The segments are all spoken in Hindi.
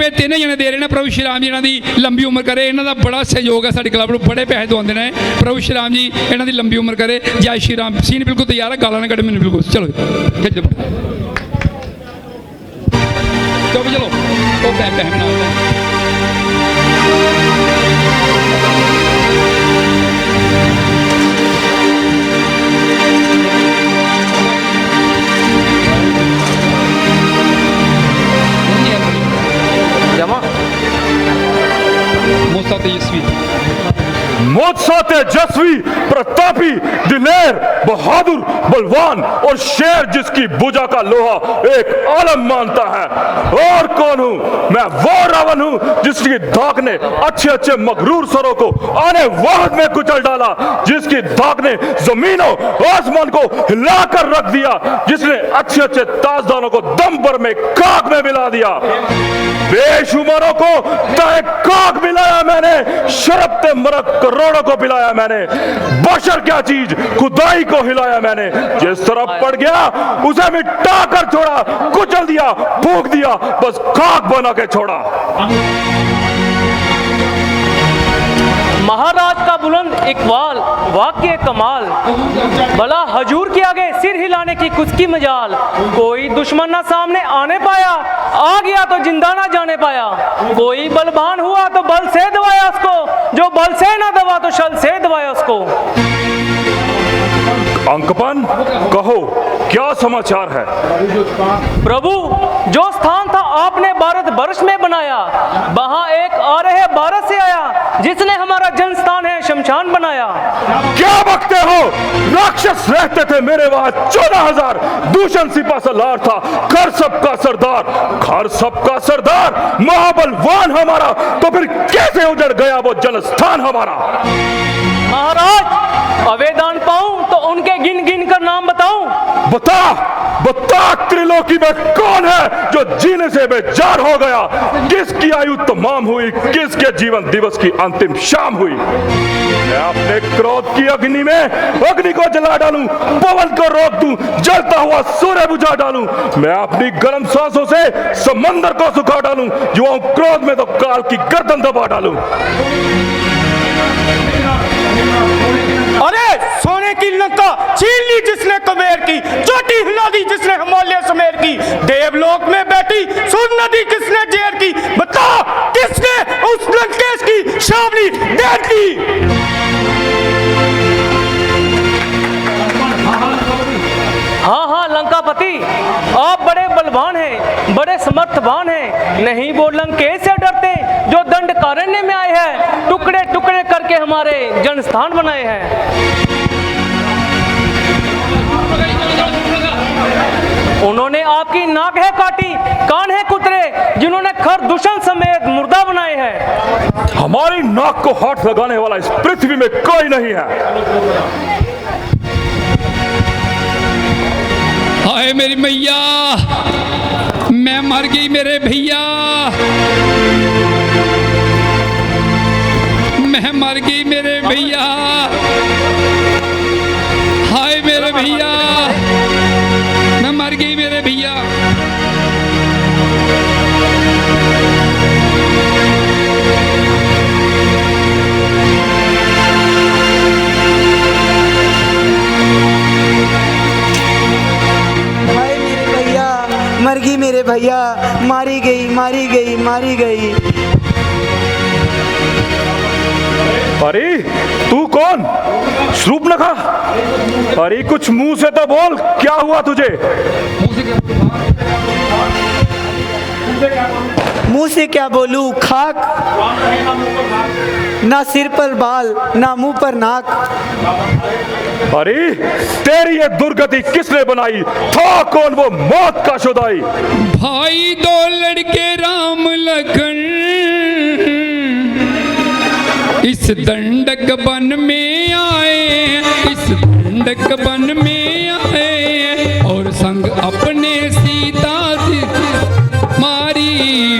ਤਿੰਨ ਜਣੇ ਦੇ ਰਹੇ ਨੇ। ਪ੍ਰਭੂ ਸ਼੍ਰੀ ਰਾਮ ਜੀ ਇਹਨਾਂ ਦੀ ਲੰਬੀ ਉਮਰ ਕਰੇ। ਇਹਨਾਂ ਦਾ ਬੜਾ ਸਹਿਯੋਗ ਹੈ ਸਾਡੇ ਕਲੱਬ ਨੂੰ, ਬੜੇ ਪੈਸੇ ਦਵਾਉਂਦੇ ਨੇ। ਪ੍ਰਭੂ ਸ਼੍ਰੀ ਰਾਮ ਜੀ ਇਹਨਾਂ ਦੀ ਲੰਬੀ ਉਮਰ ਕਰੇ। ਜੈ ਸ਼੍ਰੀ ਰਾਮ। ਸੀਨ ਬਿਲਕੁਲ ਤਿਆਰ ਹੈ, ਗਾਲਾਂ ਨਾ ਕੱਢ ਮੈਨੂੰ ਬਿਲਕੁਲ। ਚਲੋ ਚਲੋ ਉਹ ਪੈਸੇ ਬਣਾ मोत्सा तेजस्वी, प्रतापी, दिलेर, बहादुर, बलवान और शेर जिसकी भुजा का लोहा एक आलम मानता है। और कौन हूं मैं? वो रावण हूं जिसकी धाक ने अच्छे अच्छे मगरूर सरों को आने वाहद में कुचल डाला, जिसकी धाक ने जमीनों आसमान को हिलाकर रख दिया, जिसने अच्छे अच्छे ताजदारों को दम भर में खाक में मिला दिया। बेशुमारों को तय खाक मिलाया मैंने, शरबते मरक करोड़ों को पिलाया मैंने। बशर क्या चीज, खुदाई को हिलाया मैंने। जिस तरफ पड़ गया उसे मिटा कर छोड़ा, कुचल दिया, फूंक दिया, बस खाक बना के छोड़ा। महाराज का बुलंद इकबाल, वाक्य कमाल, भला हजूर के आगे सिर हिलाने की कुछ की मजाल। कोई दुश्मन ना सामने आने पाया, आ गया तो जिंदा ना जाने पाया। कोई बलवान हुआ तो बल से दबाया उसको, जो बल से ना दबा तो छल से दबाया उसको। अंकपन कहो क्या समाचार है? प्रभु, जो स्थान था आपने भारत वर्ष में बनाया, वहां एक आ रहे भारत से आया, जिसने हमारा जन स्थान है शमशान बनाया। क्या बकते हो? राक्षस रहते थे मेरे वहां 14,000, दूषण सिपा सलार था, खर सबका सरदार। खर सबका सरदार महाबलवान हमारा, तो फिर कैसे उजड़ गया वो जन स्थान हमारा? महाराज, अवेदान पाऊं तो उनके गिन गिन कर नाम बताऊं? बता बता, त्रिलोकी में कौन है जो जीने से बेजार हो गया? किसकी आयु तमाम हुई, किसके जीवन दिवस की अंतिम शाम हुई? मैं अपने क्रोध की अग्नि में अग्नि को जला डालूं, पवन को रोक दूं, जलता हुआ सूर्य बुझा डालूं। मैं अपनी गर्म सांसों से समंदर को सुखा डालूं, युवाओं क्रोध में तो काल की गर्दन दबा डालूं। अरे सोने की लंका छीन ली जिसने कुबेर की, चोटी हिला दी जिसने हिमालय समेर की। देवलोक में बैठी सुन नदी किसने जेर की, बता किसने उस लंकेश की छावनी ढेर की? हाँ हाँ लंकापति, आप बड़े बलवान हैं, बड़े समर्थवान हैं। नहीं वो लंकेश से डरते जो दंड कारण्य में आए हैं, टुकड़े टुकड़े करके हमारे जनस्थान बनाए हैं। उन्होंने आपकी नाक है काटी, कान है कुतरे, जिन्होंने खर दूषण समेत मुर्दा बनाए हैं। हमारी नाक को हाथ लगाने वाला इस पृथ्वी में कोई नहीं है। हाय मेरी मैया, मैं मर गई मेरे भैया, मैं मर गई मेरे भैया। हाय मेरे भैया, मैं मर गई मेरे भैया। मर गई मेरे भैया, मारी गई मारी गई मारी गई। अरे तू कौन? शूर्पणखा? अरे कुछ मुंह से तो बोल, क्या हुआ तुझे? मुंह से क्या बोलूं? खाक, ना सिर पर बाल, ना मुंह पर नाक। अरे तेरी ये दुर्गति किसने बनाई? था कौन वो मौत का शुदाई? भाई दो लड़के राम लखन इस दंडक वन में आए, इस दंडक वन में आए, और संग अपने सीता मारी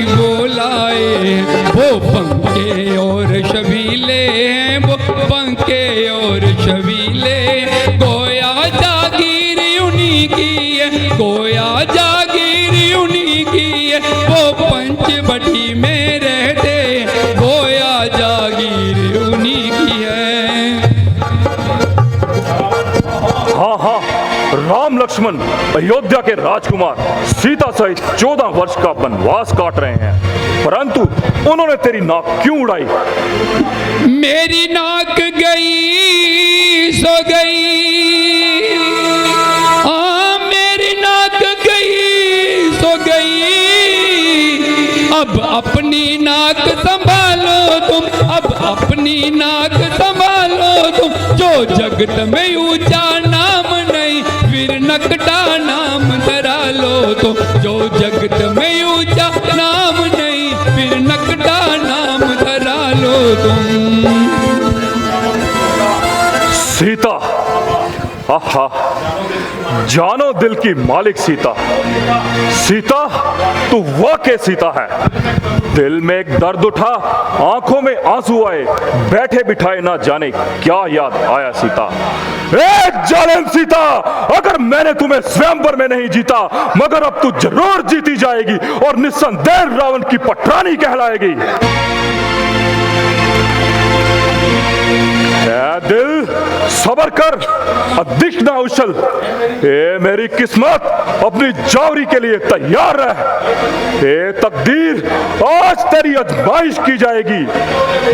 बोलाए। वो पंके और शबीले हैं, वो पंके और शबीले, गोया जागीर उन्हीं की है, गोया जागीर उन्हीं की है, वो पंच बटी में रहते, गोया जागीर उन्हीं की है। हाँ हाँ, राम लक्ष्मण अयोध्या के राजकुमार सीता सहित 14 वर्ष का वनवास काट रहे हैं, परंतु उन्होंने तेरी नाक क्यों उड़ाई? मेरी नाक गई सो गई, हाँ मेरी नाक गई सो गई। अब अपनी नाक संभालो तुम, अब अपनी नाक संभालो तुम। जो जगत में ऊंचा नाम नहीं, फिर नकटा नाम धरा लो तुम। जो जगत में ऊंचा नाम नहीं, फिर नकटा नाम धरा लो तुम। सीता, आहा, जानो दिल की मालिक सीता। सीता, तू वाकई सीता है। दिल में एक दर्द उठा, आंखों में आंसू आए, बैठे बिठाए ना जाने क्या याद आया सीता। ए जालिम सीता, अगर मैंने तुम्हें स्वयंवर में नहीं जीता, मगर अब तू जरूर जीती जाएगी और निस्संदेह रावण की पटरानी कहलाएगी। ए दिल, सबर कर, अधिक ना उछल। ए मेरी किस्मत, अपनी जावरी के लिए तैयार रह। ए तकदीर, आज तेरी आजमाइश की जाएगी।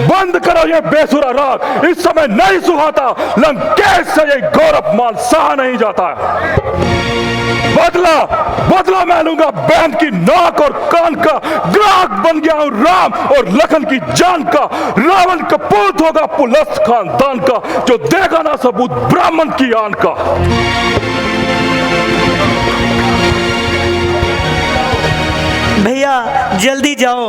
बंद करो ये बेसुरा राग, इस समय नहीं सुहाता। लंकेश से ये घोर अपमान सहा नहीं जाता। बदला बदला मैं लूंगा बहन की नाक और कान का। ग्राहक बन गया हूं राम और लखन की जान का। रावण कपूत होगा पुलस्त खानदान का, जो देगा ना सबूत ब्राह्मण की आन का। भैया जल्दी जाओ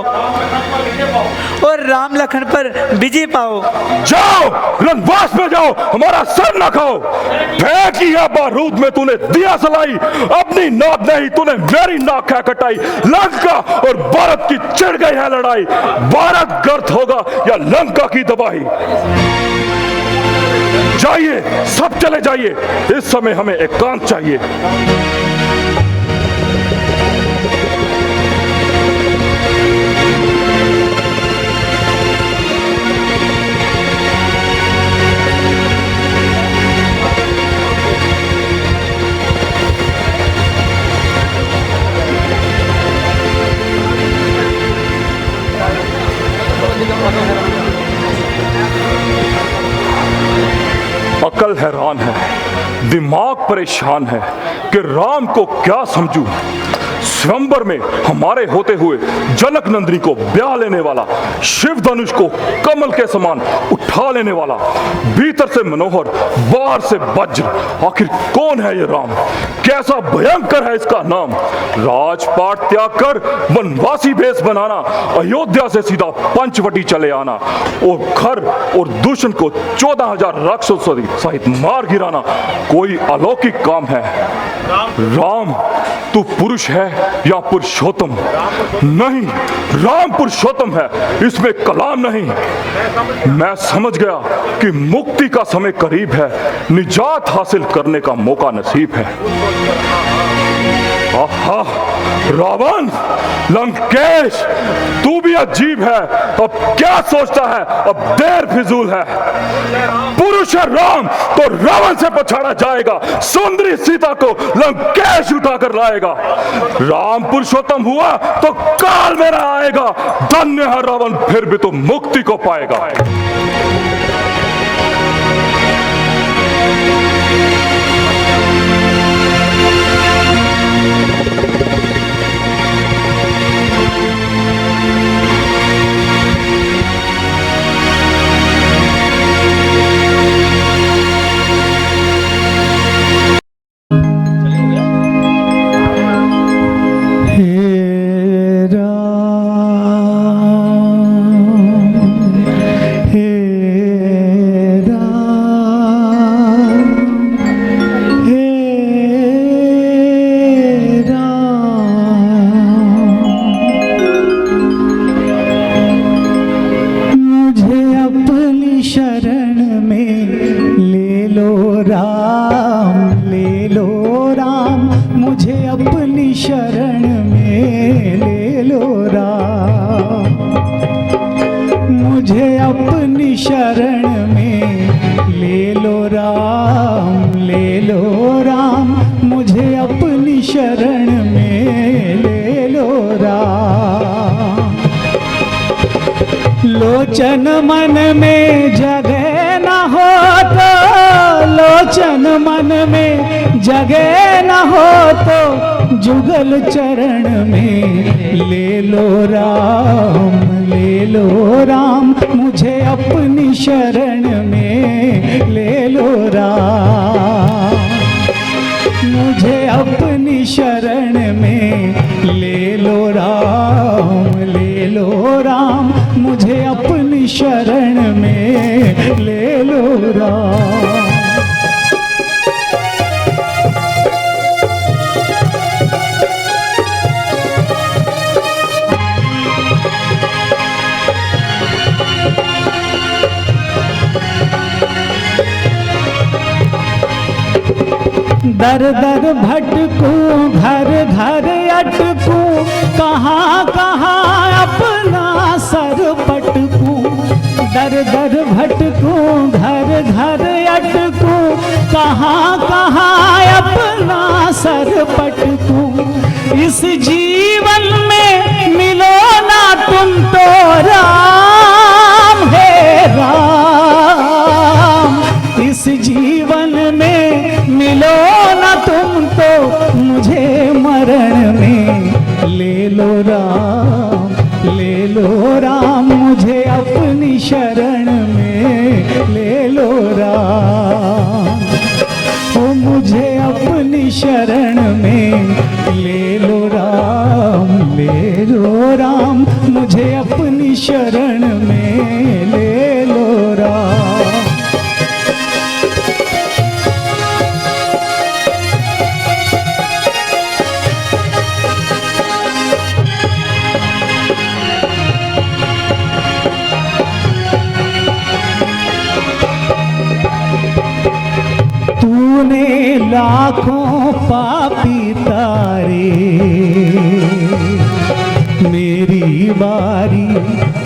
और राम लखन पर विजय पाओ। जाओ, रणवास में जाओ, हमारा सर न खाओ। फेंकी है बारूद में तूने दिया सलाई, अपनी नाक नहीं तूने मेरी नाक है कटाई। लंका और भारत की चिढ़ गई है लड़ाई, भारत गर्त होगा या लंका की तबाही। जाइए, सब चले जाइए, इस समय हमें एकांत चाहिए। अकल हैरान है, दिमाग परेशान है कि राम को क्या समझूं। स्वयंवर में हमारे होते हुए जनक नंदिनी को ब्याह लेने वाला, शिव धनुष को कमल के समान उठा लेने वाला, भीतर से मनोहर बाहर से वज्र, आखिर कौन है ये राम? कैसा भयंकर है इसका नाम? राजपाट त्याग कर वनवासी भेष बनाना, अयोध्या से सीधा पंचवटी चले आना और घर और दूषण को 14,000 राक्षसों सहित मार गिराना कोई अलौकिक काम है? राम, तू पुरुष है या पुरुषोत्तम? नहीं, राम पुरुषोत्तम है, इसमें कलाम नहीं। मैं समझ गया कि मुक्ति का समय करीब है, निजात हासिल करने का मौका नसीब है। आहा, रावण, लंकेश, तू भी अजीब है। अब क्या सोचता है? अब देर फिजूल है। पुरुष है राम तो रावण से पछाड़ा जाएगा, सुंदरी सीता को लंकेश उठाकर लाएगा। राम पुरुषोत्तम हुआ तो काल मेरा आएगा, धन्य है रावण फिर भी तो मुक्ति को पाएगा। हे मुझे अपनी शरण में ले लो राम, ले लो राम, मुझे अपनी शरण में ले लो राम। लोचन मन में जगह न हो तो, लोचन मन में जगह न हो तो जुगल चरण में ले लो राम, ले लो राम, मुझे अपनी शरण में ले लो राम। मुझे अपनी शरण में ले लो राम, ले लो राम, मुझे अपनी शरण में ले लो राम। दर दर भटकूं, घर घर अटकूं, कहाँ कहाँ अपना सर पटकूं। दर दर भटकूं, घर घर अटकूं, कहाँ कहाँ अपना सर पटकूं। इस जीवन में मिलो ना तुम तो राम है राम, इस जीवन में मिलो ना तुम तो मुझे मरण में ले लो राम, ले लो राम, मुझे अपनी शरण में ले लो राम। ओ मुझे अपनी शरण में ले लो राम, ले लो राम, मुझे अपनी शरण में ले लो राम। तूने लाखों पापी तारे, मेरी बारी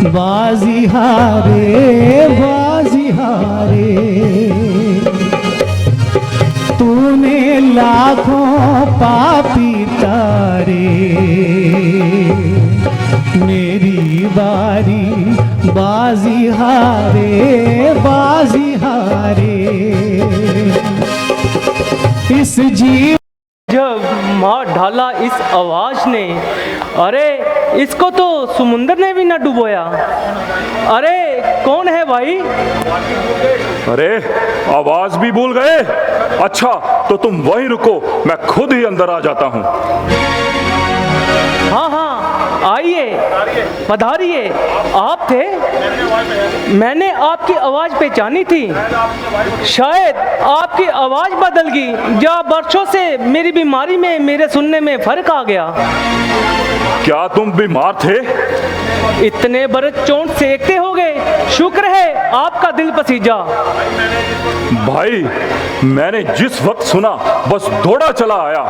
बाजी हारे, बाजी हारे। तूने लाखों पापी तारे, मेरी बारी बाजी हारे, बाजी हारे। इस जीव जब मार डाला इस आवाज ने, अरे इसको तो समुंदर ने भी न डुबोया। अरे कौन है भाई? अरे आवाज भी भूल गए? अच्छा तो तुम वहीं रुको, मैं खुद ही अंदर आ जाता हूँ। हाँ हाँ आइए, पधारिए। आप थे? मैंने आपकी आवाज पहचानी थी। शायद आपकी आवाज बदल गई, या वर्षों से मेरी बीमारी में मेरे सुनने में फर्क आ गया। क्या तुम बीमार थे? इतने बरस चोट सेकते हो गए, शुक्र है आपका दिल पसीजा। भाई मैंने जिस वक्त सुना बस दौड़ा चला आया,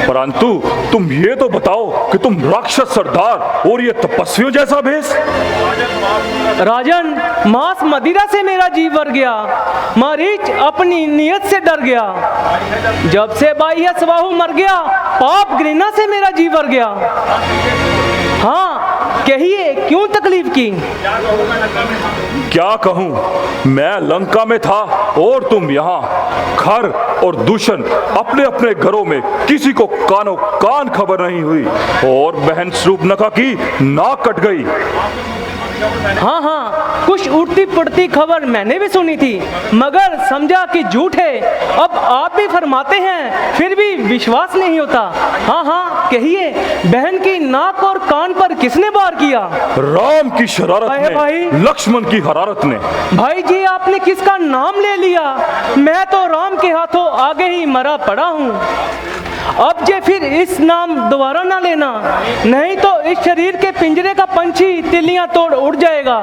परंतु तुम ये तो बताओ कि तुम राक्षस सरदार और ये तपस्वियों जैसा भेष? राजन, मांस मदिरा से मेरा जी भर गया, मरीच अपनी नियत से डर गया। जब से बाह्य स्वाहु मर गया, पाप घृणा से मेरा जी भर गया। हाँ कहिए, क्यों तकलीफ की? क्या कहूँ, मैं लंका में था और तुम यहाँ। खर और दूषण अपने अपने घरों में, किसी को कानो कान खबर नहीं हुई, और बहन शूर्पणखा की नाक कट गई। हाँ हाँ, कुछ उड़ती पड़ती खबर मैंने भी सुनी थी, मगर समझा कि झूठ है। अब आप भी फरमाते हैं, फिर भी विश्वास नहीं होता। हाँ हाँ कहिए, बहन की नाक और कान पर किसने वार किया? राम की शरारत ने, भाई लक्ष्मण की हरारत ने। भाई जी, आपने किसका नाम ले लिया? मैं तो राम के हाथों आगे ही मरा पड़ा हूँ। अब जे फिर इस नाम दोबारा ना लेना, नहीं तो इस शरीर के पिंजरे का पंछी तिल्लियां तोड़ उड़ जाएगा।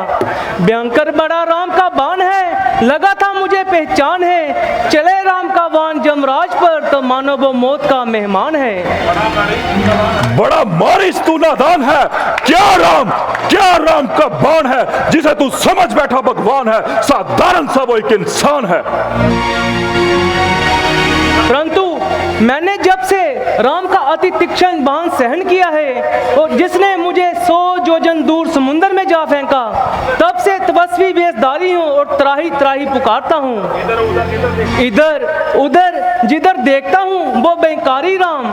भयंकर बड़ा राम का बाण है, लगा था मुझे पहचान है। चले राम का बाण जमराज पर तो मानो वो मौत का मेहमान है। बड़ा मारिस तू नादान है। क्या राम का बाण है जिसे तू समझ बैठा भगवान है। साधारण सा वो एक इंसान है। परंतु मैंने जब से राम का अति तीक्ष्ण बाण सहन किया है और जिसने मुझे 100 योजन दूर समुद्र में जा फेंका, तब से तपस्वी वेशधारी हूँ और त्राही त्राही पुकारता हूँ। इधर उधर जिधर देखता हूँ वो बेकारी राम।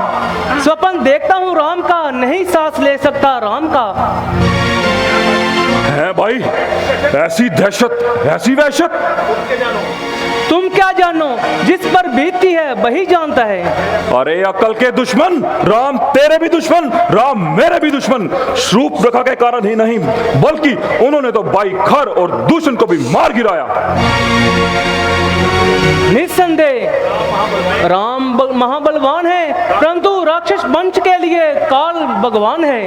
स्वप्न देखता हूँ राम का, नहीं सांस ले सकता राम का। है भाई ऐसी दहशत, ऐसी वहशत। तुम क्या जानो, जिस पर बीतती है वही जानता है। अरे अकल के दुश्मन, राम तेरे भी दुश्मन, राम मेरे भी दुश्मन। रूप रखा के कारण ही नहीं बल्कि उन्होंने तो भाई खर और दूषण को भी मार गिराया। निस्संदेह राम महाबलवान है, परंतु राक्षस वंश के लिए काल भगवान है।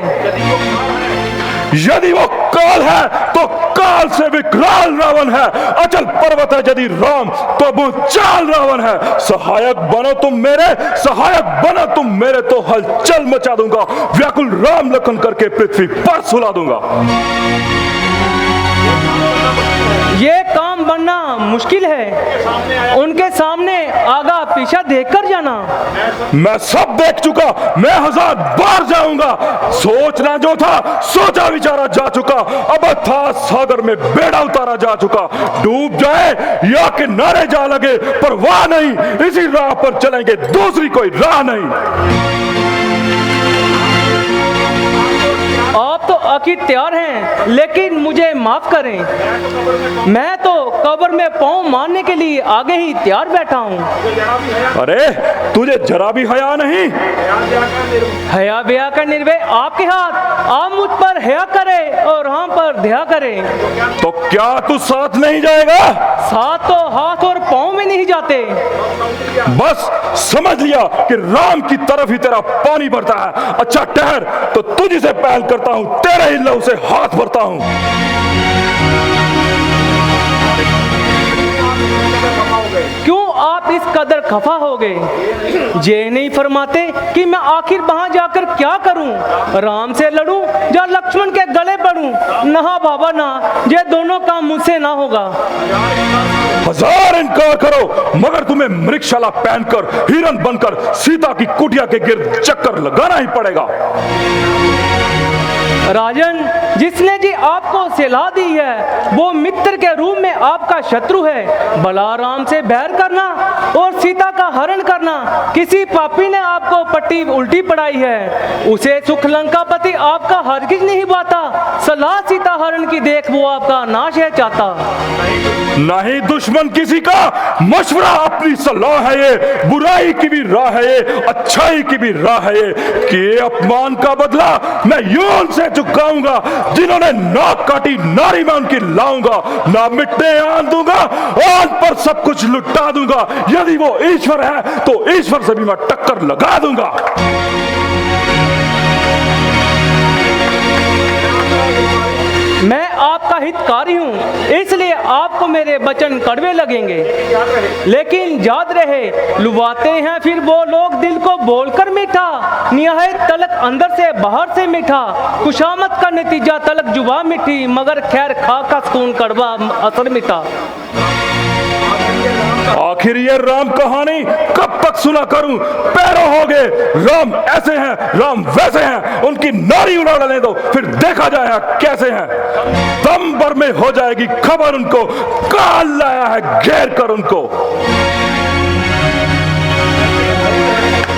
यदि वो काल है तो काल से विकराल रावण है। अचल पर्वत है यदि राम तो भूचाल रावण है। सहायक बनो तुम मेरे, सहायक बनो तुम मेरे तो हलचल मचा दूंगा। व्याकुल राम लखन करके पृथ्वी पर सुला दूंगा। ये काम बनना मुश्किल है, उनके सामने आगा पीछा देखकर जाना। मैं सब देख चुका, मैं 1000 बार जाऊंगा। सोचना जो था सोचा विचारा जा चुका। अब था सागर में बेड़ा उतारा जा चुका। डूब जाए या किनारे जा लगे परवाह नहीं, इसी राह पर चलेंगे, दूसरी कोई राह नहीं। आप तो अकीद तैयार हैं, लेकिन मुझे माफ करें, मैं तो कब्र में पांव मारने के लिए आगे ही तैयार बैठा हूँ। अरे तुझे जरा भी हया नहीं? हया बेया का निर्भय आपके हाथ। आप मुझ पर हया करे और हम पर दया करे। तो क्या तू साथ नहीं जाएगा? साथ तो हाथ और पांव में नहीं जाते। बस समझ लिया कि राम की तरफ ही तेरा पानी भरता है। अच्छा ठहर, तो तुझी से पहल करता हूं, तेरे ही लहू से हाथ भरता हूं। क्यों आप इस कदर खफा हो गए? ये नहीं फरमाते कि मैं आखिर वहां जाकर क्या करूं? राम से लड़ूं या लक्ष्मण के गले पड़ूं? ना बाबा ना, ये दोनों काम मुझसे ना होगा। 1000 इनकार करो मगर तुम्हें मृगशाला पहनकर हिरन बनकर सीता की कुटिया के गिर्द चक्कर लगाना ही पड़ेगा। राजन, जिसने जी आपको सलाह दी है वो मित्र के रूप में आपका शत्रु है। भला राम से बैर करना और सीता का हरण करना, किसी पापी ने आपको पट्टी उल्टी पड़ाई है। उसे सुख लंकापति आपका हरगिज नहीं बाता। सलाह सीता हरण की देख वो आपका नाश है चाहता। नहीं दुश्मन किसी का मशवरा अपनी सलाह है ये। बुराई की भी राह है ये, अच्छाई की भी राह है ये। कि अपमान का बदला मैं यूं से चुकाऊंगा। जिन्होंने नाक काटी नारी में उनकी लाऊंगा। ना मिटने आन दूंगा, आन पर सब कुछ लुटा दूंगा। यदि वो ईश्वर है तो ईश्वर से भी मैं टक्कर लगा दूंगा। मैं आपका हितकारी हूँ, इसलिए आपको मेरे वचन कड़वे लगेंगे, लेकिन याद रहे लुभाते हैं फिर वो लोग दिल को बोलकर मीठा। निहायत तलक अंदर से बाहर से मीठा। खुशामद का नतीजा तलक जुबा मीठी, मगर खैर खा का सुकून कड़वा असर मीठा। आखिर ये राम कहानी कब तक सुना करूं? पैरों हो गए। राम ऐसे हैं, राम वैसे हैं। उनकी नारी उड़ा डालने दो, फिर देखा जाएगा कैसे हैं। दम भर में हो जाएगी खबर उनको। काल लाया है घेर कर उनको।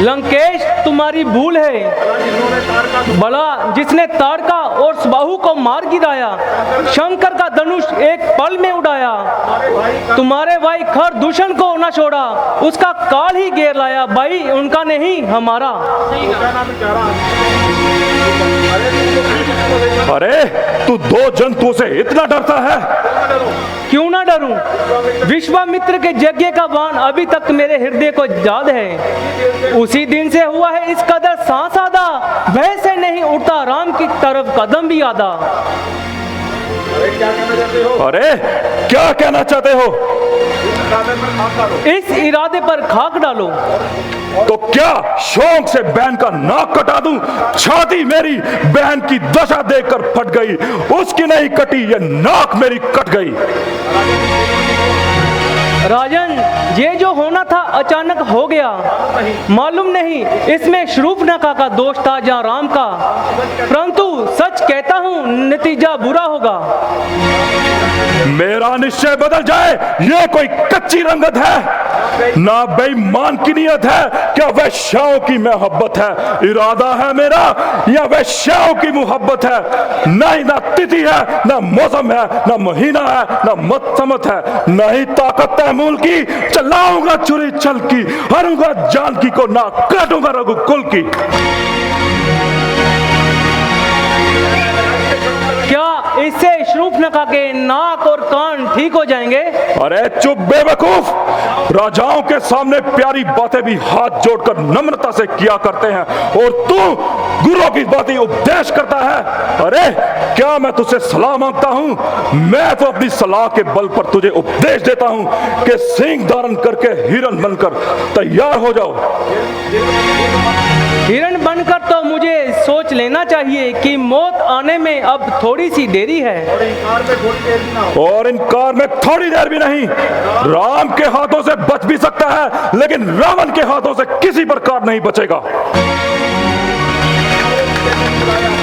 लंकेश, तुम्हारी भूल है। बला जिसने ताड़का और सुबाहु को मार गिराया, शंकर का धनुष एक पल में उड़ाया। तुम्हारे भाई खर दूषण को न छोड़ा, उसका काल ही घेर लाया। भाई उनका नहीं हमारा। अरे तू 2 जंतुओं से इतना डरता है? क्यों ना डरूं? विश्वामित्र के यज्ञ का बाण अभी तक मेरे हृदय को याद है। उसी दिन से हुआ है इस कदर सांस आधा, वैसे नहीं उठता राम की तरफ कदम भी आधा। अरे क्या कहना चाहते हो? इस इरादे पर खाक डालो। तो क्या शौक से बहन का नाक कटा दूं? छाती मेरी बहन की दशा देखकर फट गई, उसकी नहीं कटी, ये नाक मेरी कट गई। राजन, ये जो होना था अचानक हो गया। मालूम नहीं इसमें शरूफनका का दोष था या राम का, परंतु सच कहता हूँ नतीजा बुरा होगा। मेरा निश्चय बदल जाए, ये कोई कच्ची रंगत है ना बेईमान की नियत है। क्या वैश्याओं की मोहब्बत है इरादा है मेरा, या वैश्याओं की मोहब्बत है? नहीं, ना तिथि है, ना मौसम है, ना महीना है, ना मत है, नहीं ताकत तैमूल की। चलाऊंगा चुरी चल की, हरूंगा जानकी को, ना काटूंगा रघुकुल की। क्या इससे शरूफनका के नाक और कान ठीक हो जाएंगे? अरे चुप बेवकूफ, राजाओं के सामने प्यारी बातें भी हाथ जोड़कर नम्रता से किया करते हैं, और तू गुरु की बातें उपदेश करता है। अरे क्या मैं तुझसे सलाह मांगता हूं? मैं तो अपनी सलाह के बल पर तुझे उपदेश देता हूं कि सिंह धारण करके हिरण बनकर तैयार हो जाओ। हिरण बनकर तो मुझे सोच लेना चाहिए कि मौत आने में अब थोड़ी सी देरी है। और इनकार में थोड़ी देर भी नहीं। राम के हाथों से बच भी सकता है, लेकिन रावण के हाथों से किसी प्रकार नहीं बचेगा।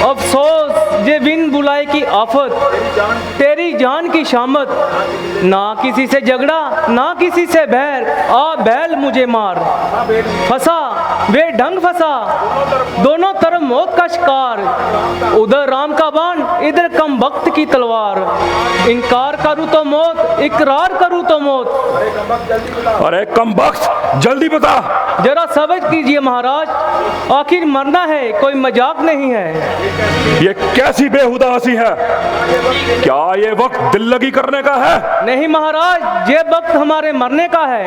अफसोस जे बिन बुलाए की आफत, तेरी जान की शामत, ना किसी से झगड़ा ना किसी से बैर, आ बैल मुझे मार। फंसा वे ढंग फंसा, दोनों तरफ मौत का शिकार, उधर राम का बाण इधर कम वक्त की तलवार। इनकार करूं तो मौत, इकरार करूं तो मौत। अरे कम वक्त, जल्दी बता। जरा सब्र कीजिए महाराज, आखिर मरना है, कोई मजाक नहीं है। ये कैसी बेहुदा हंसी है? क्या ये वक्त दिल लगी करने का है? नहीं महाराज, ये वक्त हमारे मरने का है।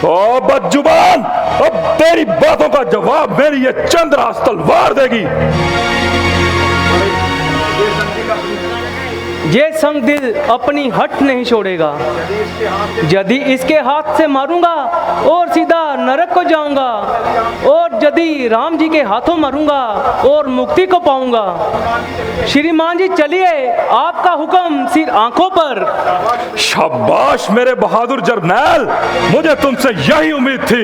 ओ बदजुबान, अब तेरी बातों का जवाब मेरी ये चंद्रहास तलवार देगी। ये संग दिल अपनी हट नहीं छोड़ेगा। यदि इसके हाथ से मारूंगा और सीधा नरक को जाऊंगा, और यदि राम जी के हाथों मरूंगा और मुक्ति को पाऊंगा। श्रीमान जी चलिए, आपका हुक्म सिर आंखों पर। शाबाश मेरे बहादुर जरनैल, मुझे तुमसे यही उम्मीद थी।